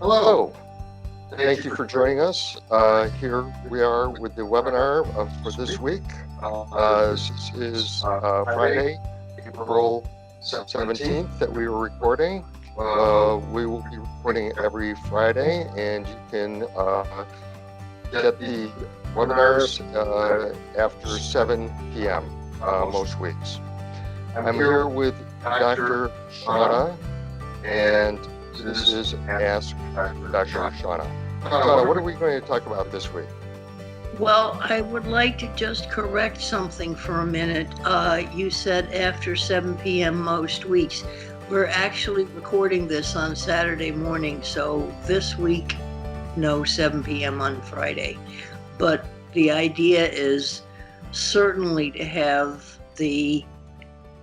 Hello, thank you for joining us. Here we are with the webinar for this week. This is Friday, April 17th that we were recording. We will be recording every Friday, and you can get the webinars after 7 p.m. Most weeks. I'm here with Dr. Shana, and this is Ask Dr. Shana. Shana, what are we going to talk about this week? Well, I would like to just correct something for a minute. You said after 7 p.m. most weeks. We're actually recording this on Saturday morning, so this week, no 7 p.m. on Friday. But the idea is certainly to have the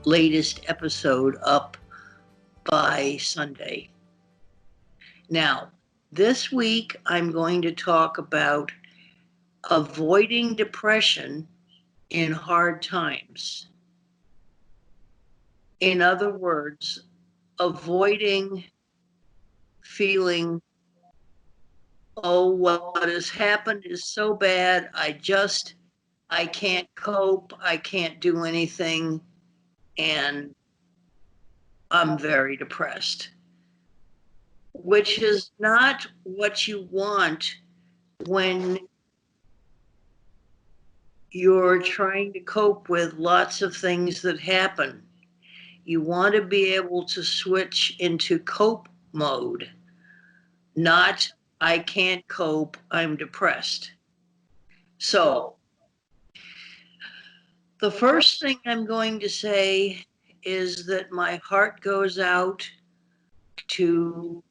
latest episode up by Sunday. Now, this week I'm going to talk about avoiding depression in hard times. In other words, avoiding feeling, oh, what has happened is so bad, I can't cope, I can't do anything, and I'm very depressed. Which is not what you want when you're trying to cope with lots of things that happen. You want to be able to switch into cope mode, not I can't cope, I'm depressed. So, the first thing I'm going to say is that my heart goes out to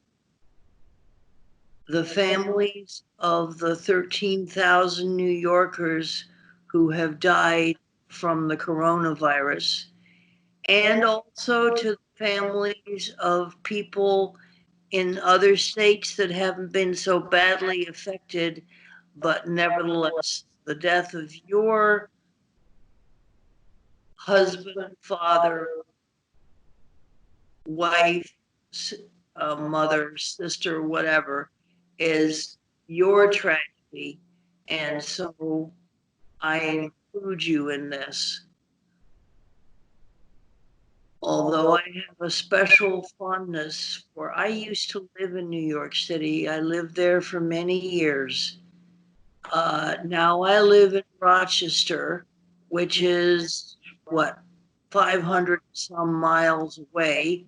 the families of the 13,000 New Yorkers who have died from the coronavirus, and also to the families of people in other states that haven't been so badly affected, but nevertheless, the death of your husband, father, wife, mother, sister, whatever, is your tragedy. And so I include you in this. Although I have a special fondness for, I used to live in New York City. I lived there for many years. Now I live in Rochester, which is 500 some miles away.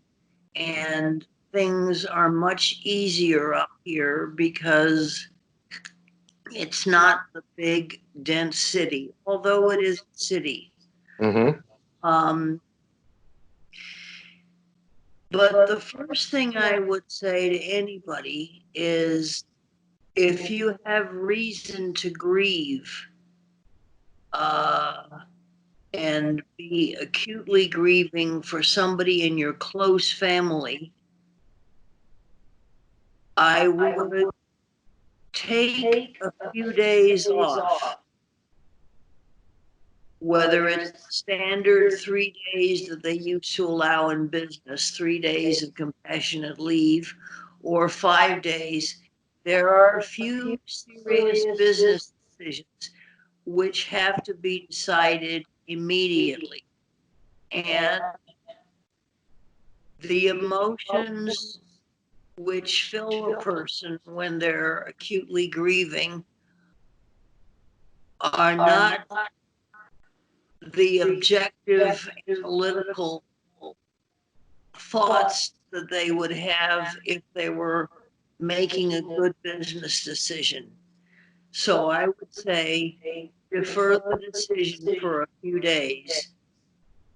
And things are much easier up here because it's not the big, dense city, although it is a city. Mm-hmm. But the first thing I would say to anybody is if you have reason to grieve and be acutely grieving for somebody in your close family, I would take a few days off, whether it's standard 3 days that they used to allow in business, 3 days of compassionate leave, or 5 days. There are a few serious business decisions which have to be decided immediately. And the emotions which fill a person when they're acutely grieving are not the objective analytical thoughts that they would have if they were making a good business decision. So I would say defer the decision for a few days.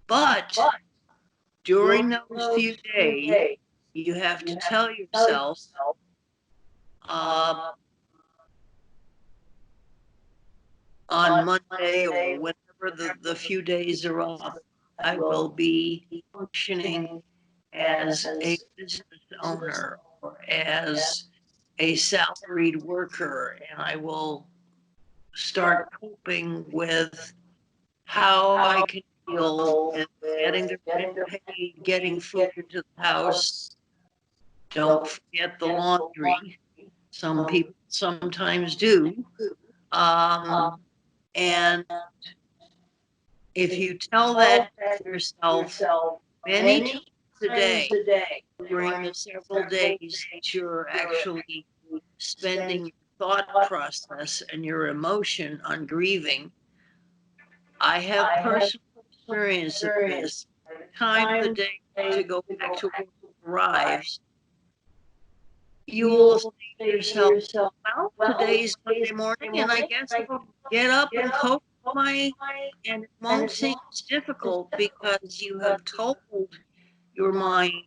But during those few days, you have to tell yourself, on Monday or whenever the few days are off, I will be functioning as a business owner or as a salaried worker, and I will start coping with how I can deal with getting the rent paid, getting food into the house, Don't forget the laundry. Some people sometimes do. And if you tell that to yourself many times a day during the several days that you're actually spending your thought process and your emotion on grieving, I have personal experience of this. By the time the day to go back to work arrives, you will say to yourself, well, today's Monday morning, and I guess I'll get up and cope with and it won't seem as difficult because you have told your mind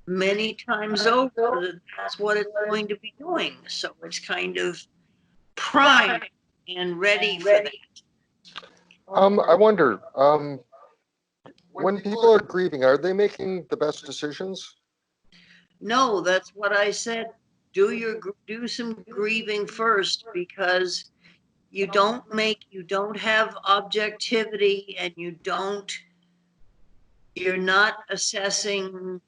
many times over that that's what it's going to be doing. So it's kind of primed and ready for that. I wonder, when people are grieving, are they making the best decisions? No, that's what I said. Do some grieving first, because you don't have objectivity, and you're not assessing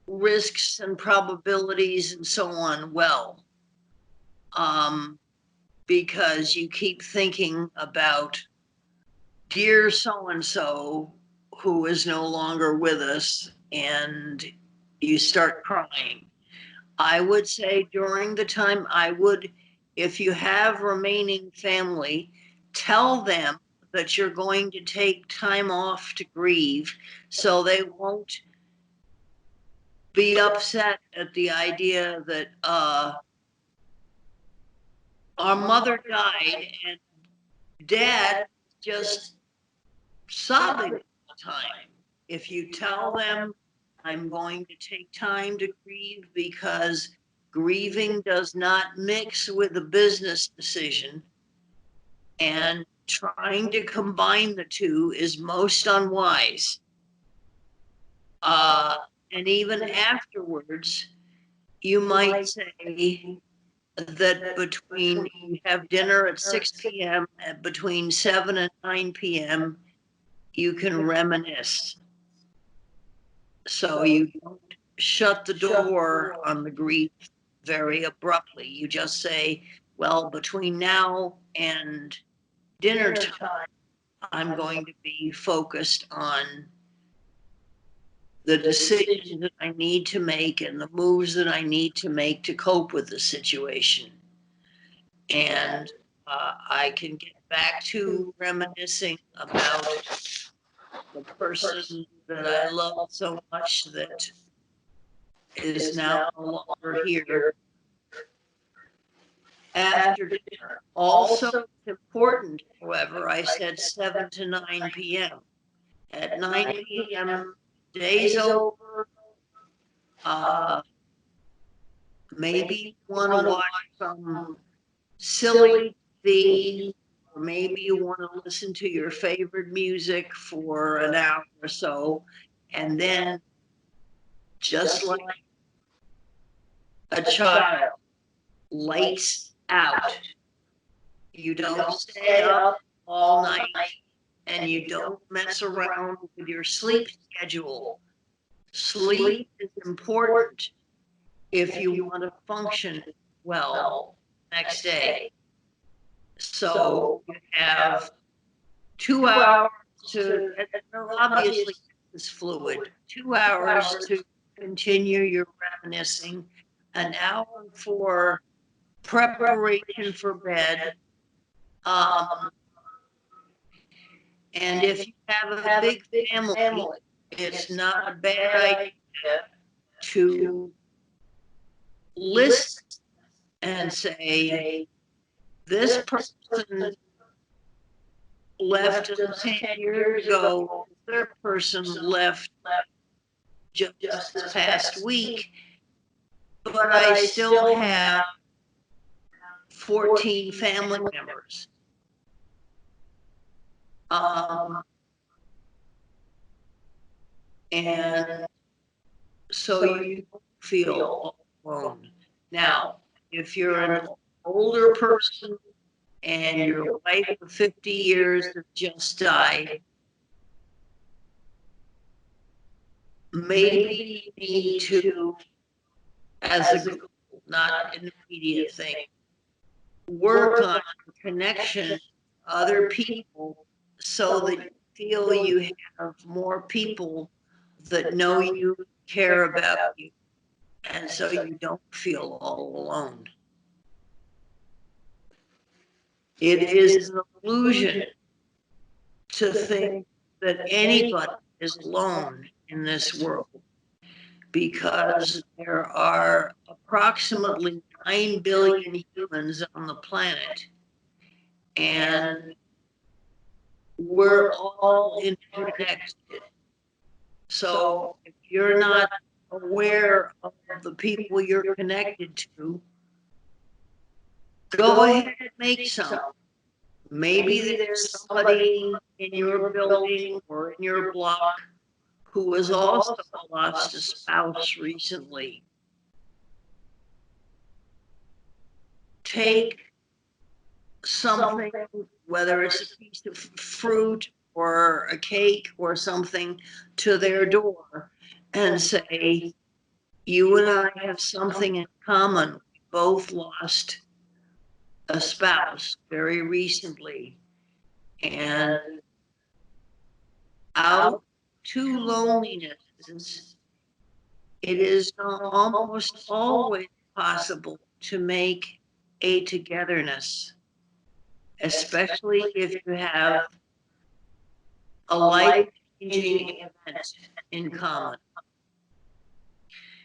risks and probabilities and so on well. Because you keep thinking about dear so and so who is no longer with us, and you start crying. I would say during the time, if you have remaining family, tell them that you're going to take time off to grieve, so they won't be upset at the idea that our mother died and dad just sobbing all the time. If you tell them, I'm going to take time to grieve because grieving does not mix with a business decision, and trying to combine the two is most unwise. And even afterwards, you might say that between you have dinner at 6 p.m. and between 7 and 9 p.m., you can reminisce. So you don't shut the door on the grief very abruptly. You just say, well, between now and dinner time, I'm going to be focused on the decisions that I need to make and the moves that I need to make to cope with the situation. And I can get back to reminiscing about the person that I love so much that is now no longer here after dinner. Also, it's important, however, I said 7 to 9 p.m. At 9 p.m., day's over. Maybe you want to watch some silly TV, or maybe you want to listen to your favorite music for an hour or so, and then, just like a child, lights out. You don't stay up all night, and you don't mess around with your sleep schedule. Sleep is important if you want to function well next day. So you have 2 hours to, obviously this is fluid, 2 hours to continue your reminiscing, an hour for preparation for bed. And if you have a big family, it's not a bad idea to listen and say, this person left us 10 years ago, the third person left just this past week, but I still have 14 family members. And so you don't feel alone. Now, if you're an older person and your wife of 50 years has just died, maybe you need to as a goal, not an immediate thing. Work on connection to other people so that you feel you have more people that know you, care about you, and so you don't feel all alone. It is an illusion to think that anybody is alone in this world, because there are approximately 9 billion humans on the planet, and we're all interconnected. So if you're not aware of the people you're connected to, go ahead and make some. Maybe there's somebody in your building or in your block who has also lost a spouse recently. Take something, whether it's a piece of fruit or a cake or something, to their door and say, you and I have something in common. We both lost a spouse very recently, and out to lowlinesses, it is almost always possible to make a togetherness, especially if you have a life-changing event in common.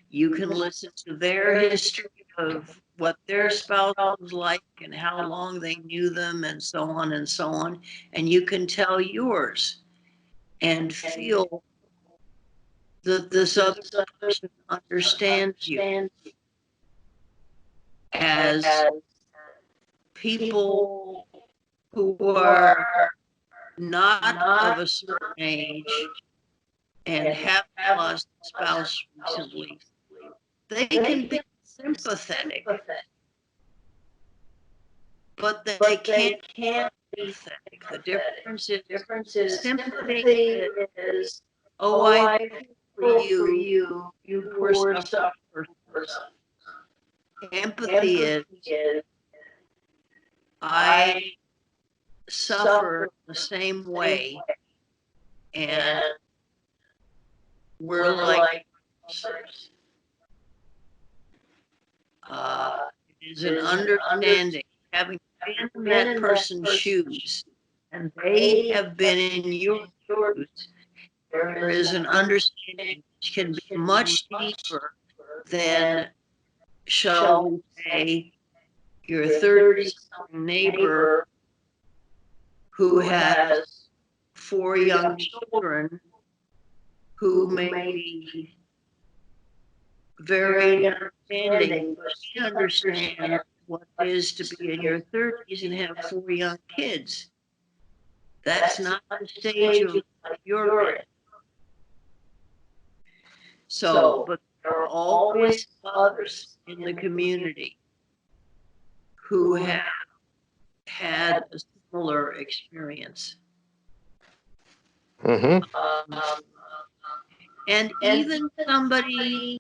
You can listen to their history of what their spouse was like and how long they knew them and so on and so on, and you can tell yours and feel that this other person understands you as people who are not of a certain age and have lost a spouse recently. They can be sympathetic, but they can't be empathetic. The difference is sympathy is, oh, I feel for you, you poor suffering person. Empathy is, I suffer the same way, and we're like it is an understanding, having been in that person's shoes, and they have been in your shoes. There is an understanding which can be much deeper than, shall we say, your 30-something neighbor who has 4 young children who may be very understanding, but she understands what it is to be in your 30s and have 4 young kids. That's not the stage of life you're in. So, but there are always others in the community who have had a similar experience. And even somebody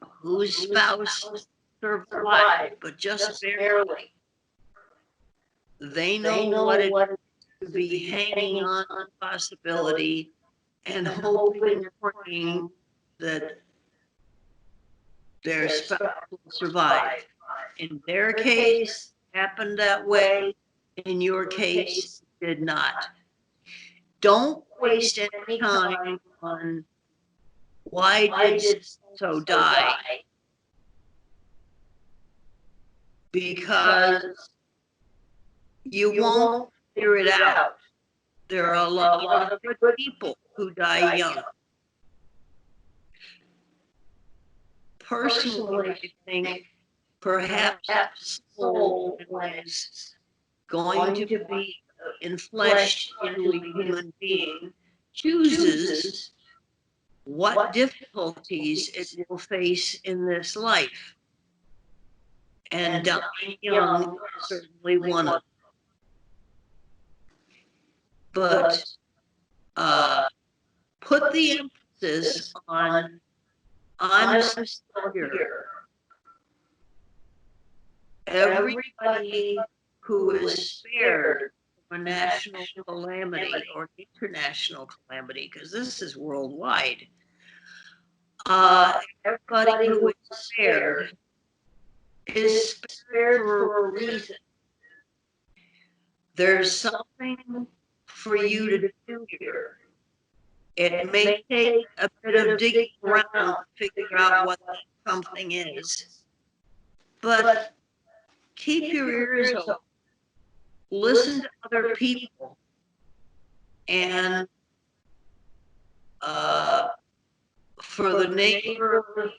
whose spouse survived, but just barely, they know what it is to be hanging on to the possibility and hoping and praying that their spouse will survive. In their case, it happened that way. In your case, it did not. Don't waste any time on why did so die, because you won't figure it out. There are a lot of good people who die young. Personally, I think perhaps the soul is going to be enfleshed into a human being, chooses what difficulties it will face in this life. And dying young is certainly one of them. But put the emphasis on I'm still here. Everybody who is spared from a national calamity or international calamity, because this is worldwide, everybody who is spared is spared for a reason. There's something for you to do here. It may take a bit of digging around to figure out what that something is, but keep your ears open. Listen to other people, and for the neighbor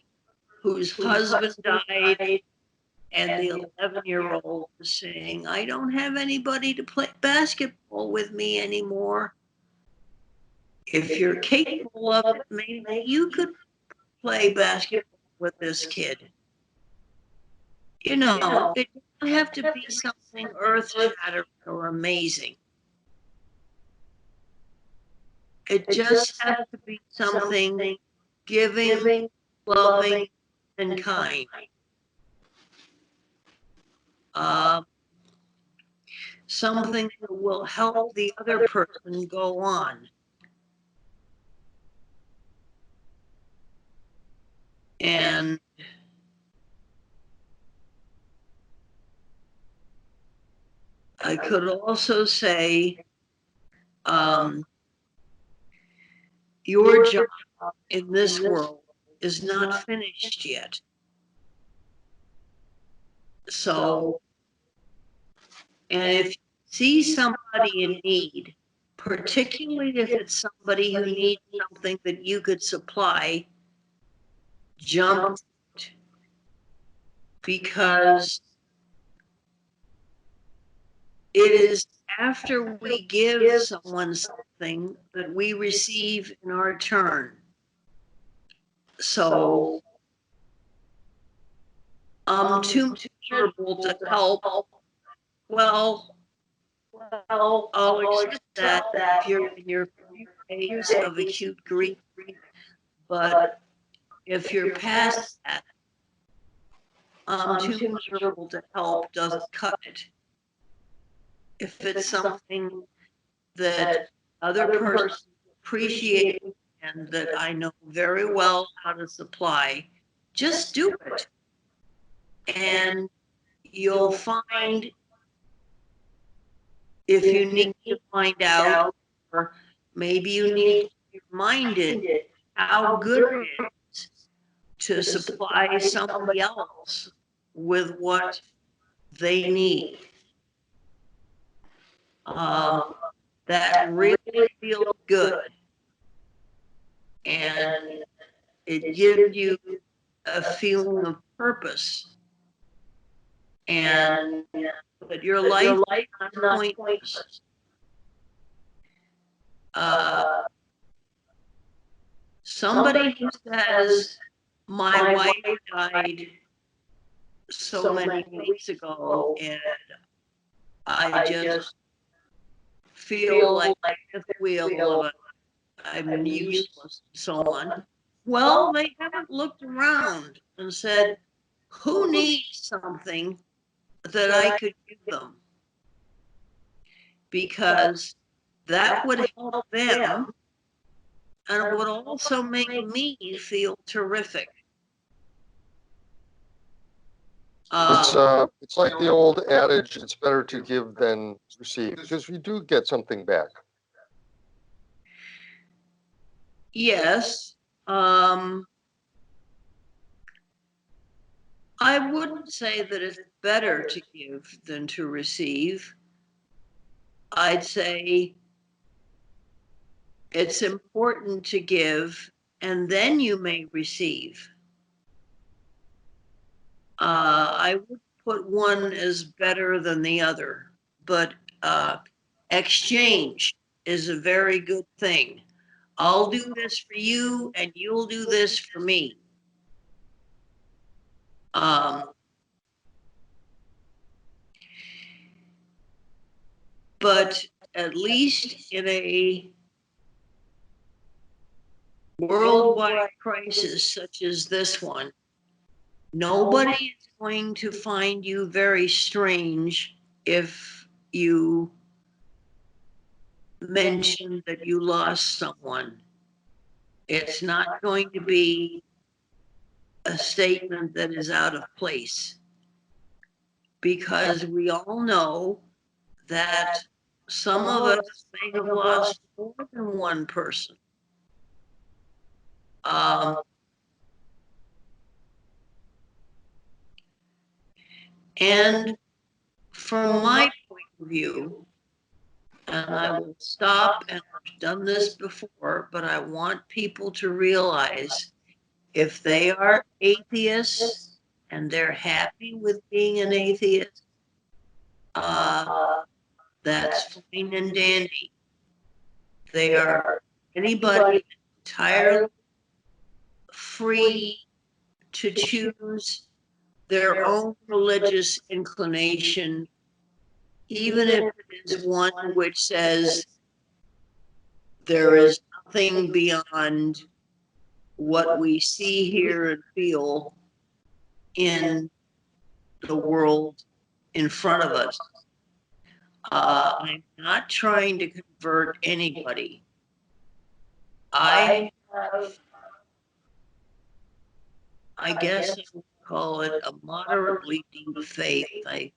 whose husband died and the 11-year-old was saying, I don't have anybody to play basketball with me anymore. If you're capable of it, maybe you could play basketball with this kid. You know, it doesn't have to be something earth-shattering or amazing. It just has to be something giving, loving, and kind. Something that will help the other person go on. And I could also say, your job in this world is not finished yet. So, and if you see somebody in need, particularly if it's somebody who needs something that you could supply, jump, because it is after we give someone something that we receive in our turn. So I'm too miserable to help. Well, I'll accept that if you're in your few days of acute grief, but if you're past that, I'm too miserable to help doesn't cut it. If it's something that other person appreciates and that I know very well how to supply, just do it. And you'll find, if you need to find out, or maybe you need to be reminded how good it is to supply somebody else with what they need. That really feels good. And it gives you a feeling of purpose. And that your life is not pointless. Somebody who says, my wife died so many weeks ago and I just feel like a fifth wheel of a, I'm useless, and so on. Well, they haven't looked around and said, who needs something that I could give them? Because that would help them and it would also make me feel terrific. It's like the old adage, it's better to give than receive, because we do get something back. Yes. I wouldn't say that it's better to give than to receive. I'd say it's important to give and then you may receive. I would put one as better than the other, but exchange is a very good thing. I'll do this for you and you'll do this for me. But at least in a worldwide crisis such as this one, nobody is going to find you very strange if you mention that you lost someone. It's not going to be a statement that is out of place because we all know that some of us may have lost more than one person. Um, and from my point of view, and I will stop, and I've done this before, but I want people to realize if they are atheists and they're happy with being an atheist, uh, that's fine and dandy. They are anybody entirely free to choose their own religious inclination, even if it is one which says there is nothing beyond what we see, hear, and feel in the world in front of us. I'm not trying to convert anybody. I have, I guess I would call it a moderately deep faith. I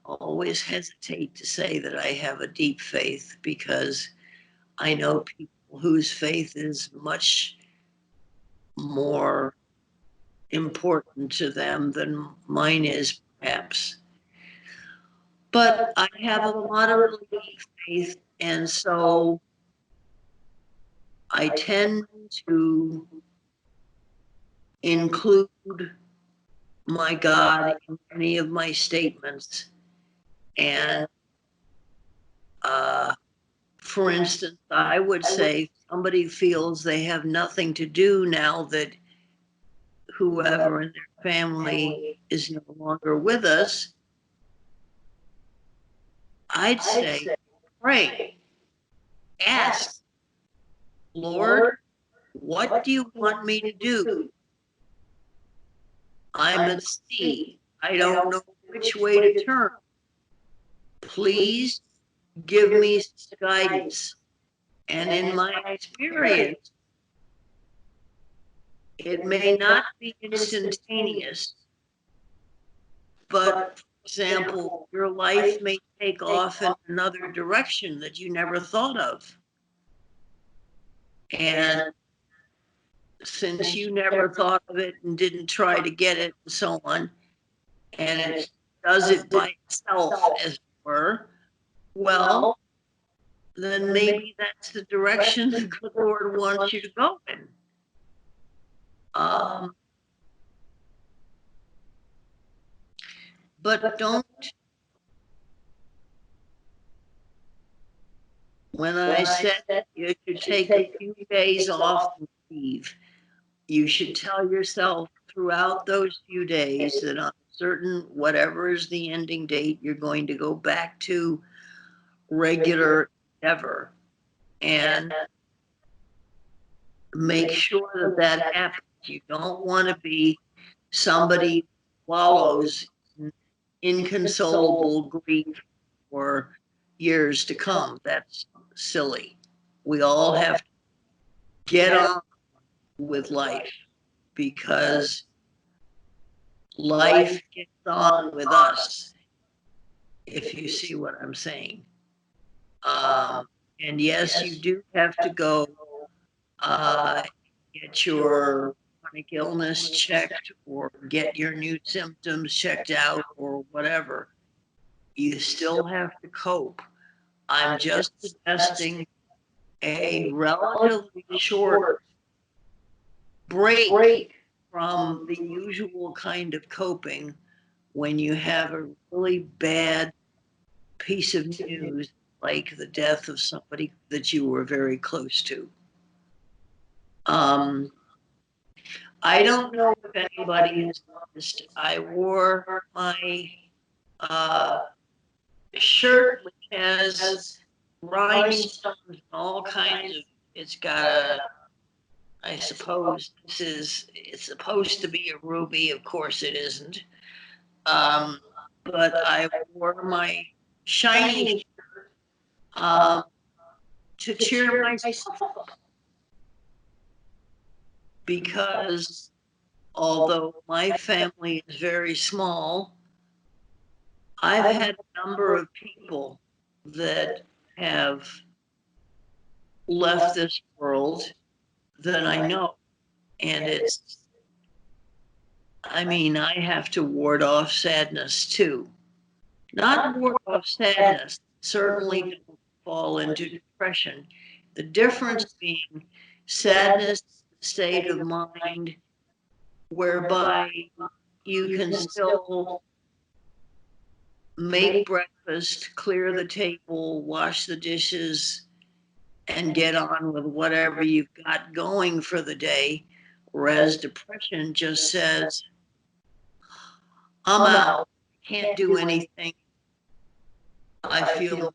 always hesitate to say that I have a deep faith because I know people whose faith is much more important to them than mine is, perhaps. But I have a moderately deep faith, and so I tend to include my God in any of my statements. And for instance, I would say somebody feels they have nothing to do now that whoever in their family is no longer with us. I'd say, pray, ask, Lord, what do you want me to do? I'm at sea. I don't know which way to turn. Please give me guidance. And in my experience, it may not be instantaneous, but for example, your life may take off in another direction that you never thought of. And since you never thought of it and didn't try to get it and so on, and it does it by itself, as it were, well, then maybe that's the direction the good Lord wants you to go in. But don't, when I said you should take a few days off and leave, you should tell yourself throughout those few days that on certain, whatever is the ending date, you're going to go back to regular endeavor and make sure that that happens. You don't want to be somebody who wallows in inconsolable grief for years to come. That's silly. We all have to get on with life because life gets on with us, if you see what I'm saying. And yes, you do have to go get your chronic illness checked or get your new symptoms checked out or whatever. You still have to cope. I'm just suggesting a relatively short break from the usual kind of coping when you have a really bad piece of news like the death of somebody that you were very close to. I don't know if anybody has noticed. I wore my shirt, which has rhinestones and all kinds of. It's got I suppose it's supposed to be a ruby. Of course it isn't. Um, but I wore my shiny um, to cheer myself up because although my family is very small, I've had a number of people that have left this world that I know. And I mean, I have to ward off sadness too. Not ward off sadness, certainly don't fall into depression. The difference being sadness, state of mind, whereby you can still make breakfast, clear the table, wash the dishes, and get on with whatever you've got going for the day. Whereas depression just says, I'm out, can't do anything, I feel,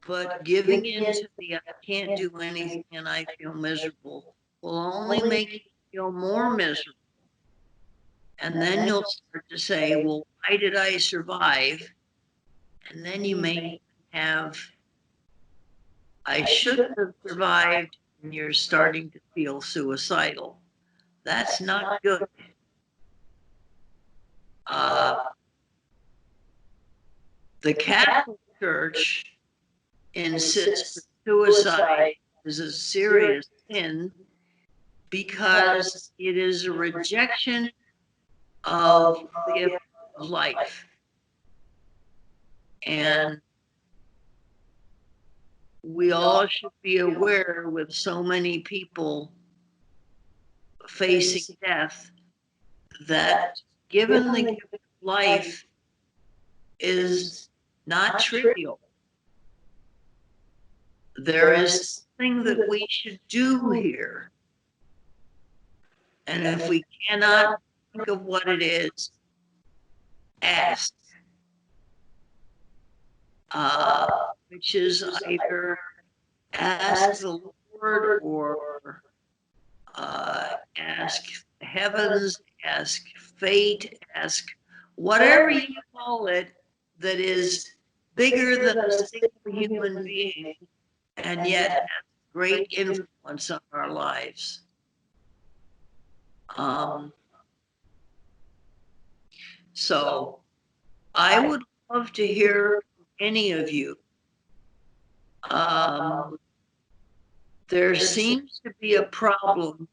but giving in to the I can't do anything and I feel miserable will only make you feel more miserable. And then you'll start to say, well, why did I survive? And then you may have, I should have survived, and you're starting to feel suicidal. That's not good. Uh, the Catholic Church insists that suicide is a serious sin because it is a rejection of the gift of life. And we all should be aware with so many people facing death that given the gift of life is not trivial. There is something that we should do here. And if we cannot think of what it is, ask. Which is either ask the Lord or ask heavens, ask fate, ask whatever you call it that is bigger than a single human being and yet has great influence on our lives. So I would love to hear from any of you. There seems to be a problem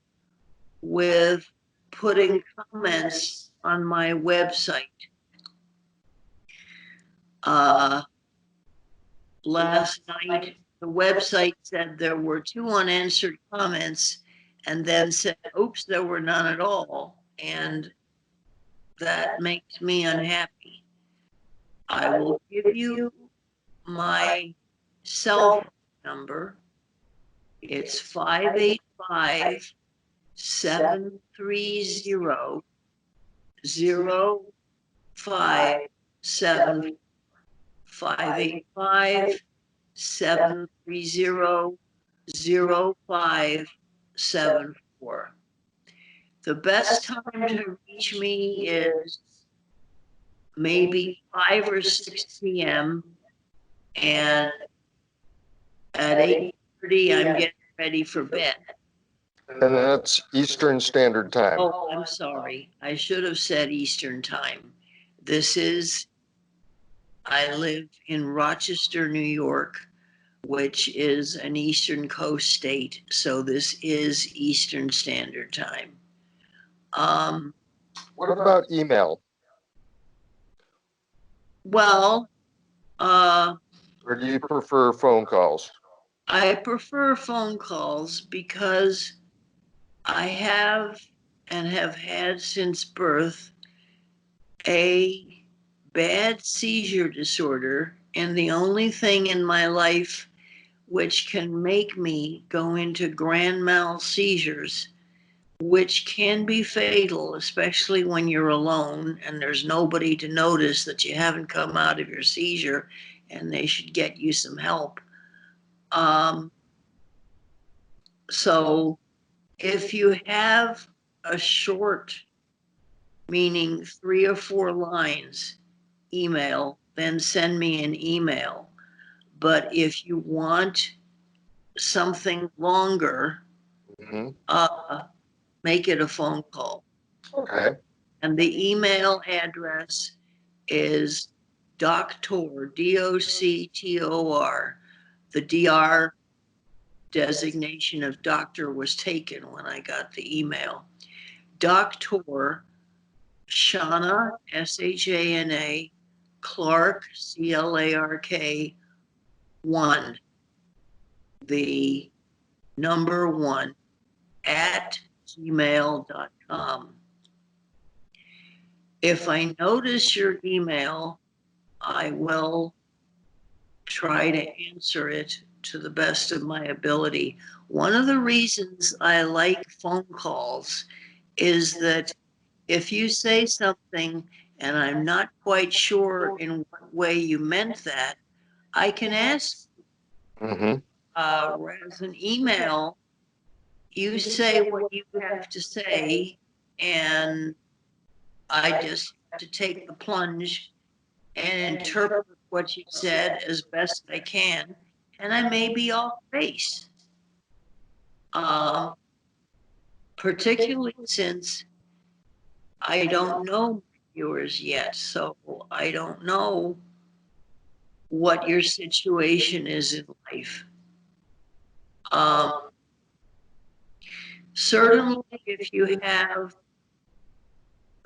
with putting comments on my website. Last night, the website said there were 2 unanswered comments and then said, oops, there were none at all. And that makes me unhappy. I will give you my cell phone number. It's 585 730 0574. 585 730 0574. The best time to reach me is maybe 5 or 6 p.m. and at 8:30 I'm getting ready for bed. And that's Eastern Standard Time. Oh, I'm sorry. I should have said Eastern Time. I live in Rochester, New York, which is an Eastern Coast state. So this is Eastern Standard Time. What about email? Well, or do you prefer phone calls? I prefer phone calls because I have and have had since birth a bad seizure disorder, and the only thing in my life which can make me go into grand mal seizures, which can be fatal, especially when you're alone and there's nobody to notice that you haven't come out of your seizure and they should get you some help. So If you have a short, meaning 3 or 4 lines, email, then send me an email. But if you want something longer, Mhm. make it a phone call. Okay. And the email address is doctor, DOCTOR. The DR designation of doctor was taken when I got the email. Doctor Shana, SHANA, Clark, CLARK, 1, the number 1, at gmail.com. If I notice your email, I will try to answer it to the best of my ability. One of the reasons I like phone calls is that if you say something and I'm not quite sure in what way you meant that, I can ask. Mhm. Whereas an email, you say what you have to say, and I just have to take the plunge and interpret what you said as best I can, and I may be off base. Um, Particularly since I don't know yours yet, so I don't know what your situation is in life. Um, Certainly, if you have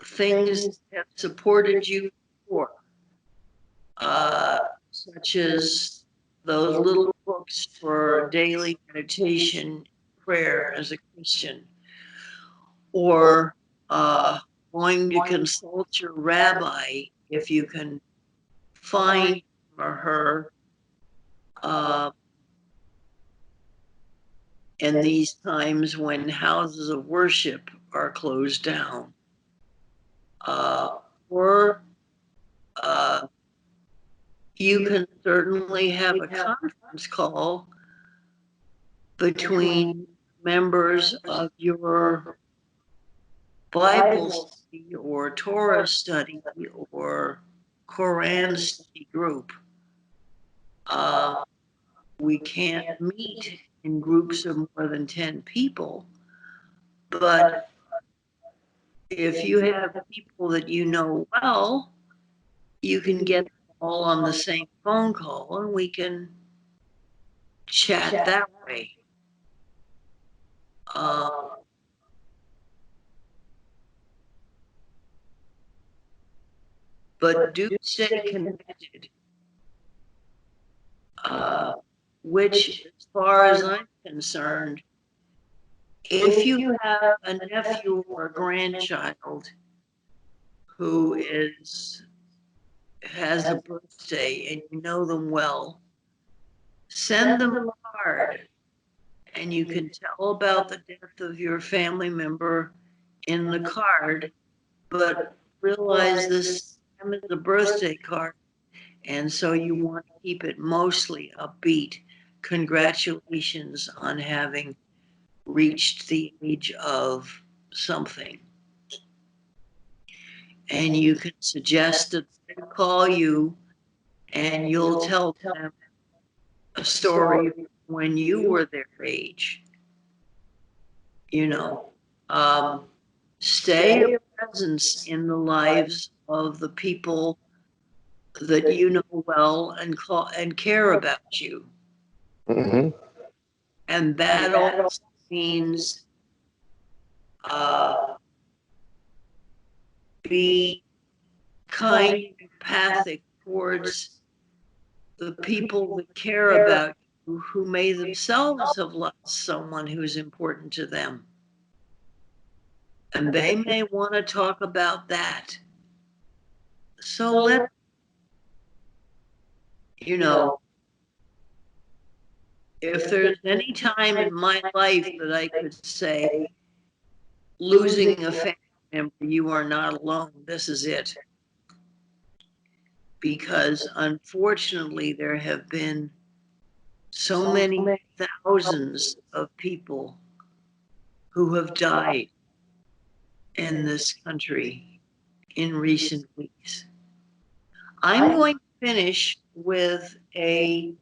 things that have supported you before, such as those little books for daily meditation, prayer as a Christian, or going to consult your rabbi if you can find him or her uh, in these times when houses of worship are closed down. Or uh, you can certainly have a conference call between members of your Bible study or Torah study or Koran study group. Uh, we can't meet in groups of more than 10 people, but if you have people that you know well, you can get them all on the same phone call and we can chat that way. Uh, but do stay connected, which, as far as I'm concerned, if you have a nephew or a grandchild who has a birthday and you know them well, send them a card and you can tell about the death of your family member in the card, but realize this is a birthday card, and so you want to keep it mostly upbeat. Congratulations on having reached the age of something. And you can suggest that they call you and you'll tell them a story when you were their age. You know, um, stay a presence in the lives of the people that you know well and call and care about you. Mhm. And that also means uh, be kind and empathic towards the people that care about you who may themselves have lost someone who's important to them. And they may want to talk about that. So let, you know, if there's any time in my life that I could say, losing a family member, you are not alone, this is it. Because unfortunately, there have been so many thousands of people who have died in this country in recent weeks. I'm going to finish with a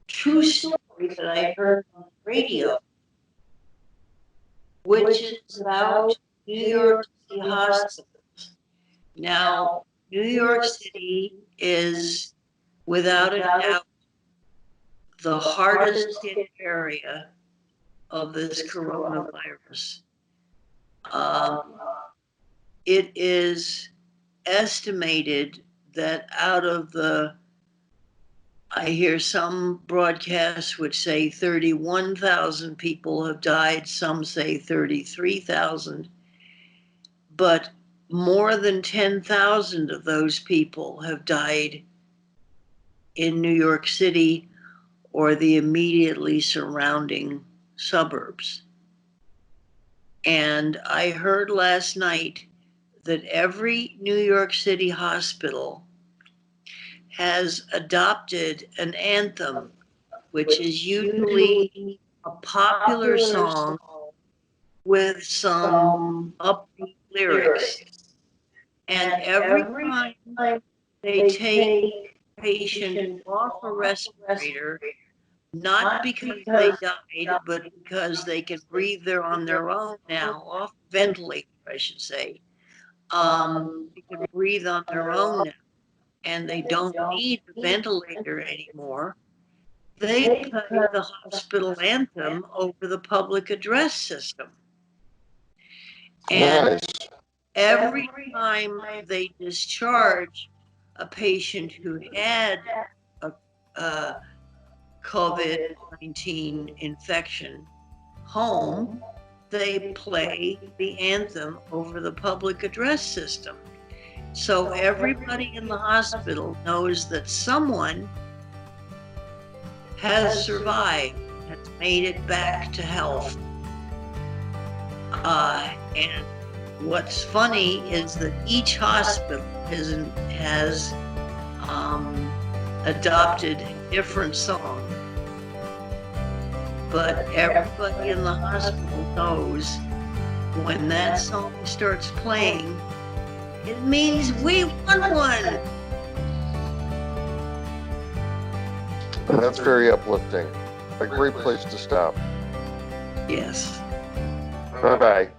true story that I heard on the radio, which is about New York City hospitals. Now, New York City is, without a doubt, the hardest hit area of this coronavirus. It is estimated that out of the, I hear some broadcasts which say 31,000 people have died, some say 33,000, but more than 10,000 of those people have died in New York City or the immediately surrounding suburbs. And I heard last night that every New York City hospital has adopted an anthem, which is usually a popular song with some upbeat lyrics. And every time they take a patient off a respirator, not because they died, but because they can breathe there on their own now, off ventilator, I should say. They can breathe on their own now, and they don't need the ventilator anymore. They play the hospital anthem over the public address system. And Nice. every time they discharge a patient who had a COVID-19 infection home, they play the anthem over the public address system. So everybody in the hospital knows that someone has survived, has made it back to health. And what's funny is that each hospital has adopted a different song. But everybody in the hospital knows when that song starts playing, it means we won one. That's very uplifting. A great place to stop. Yes. Bye-bye.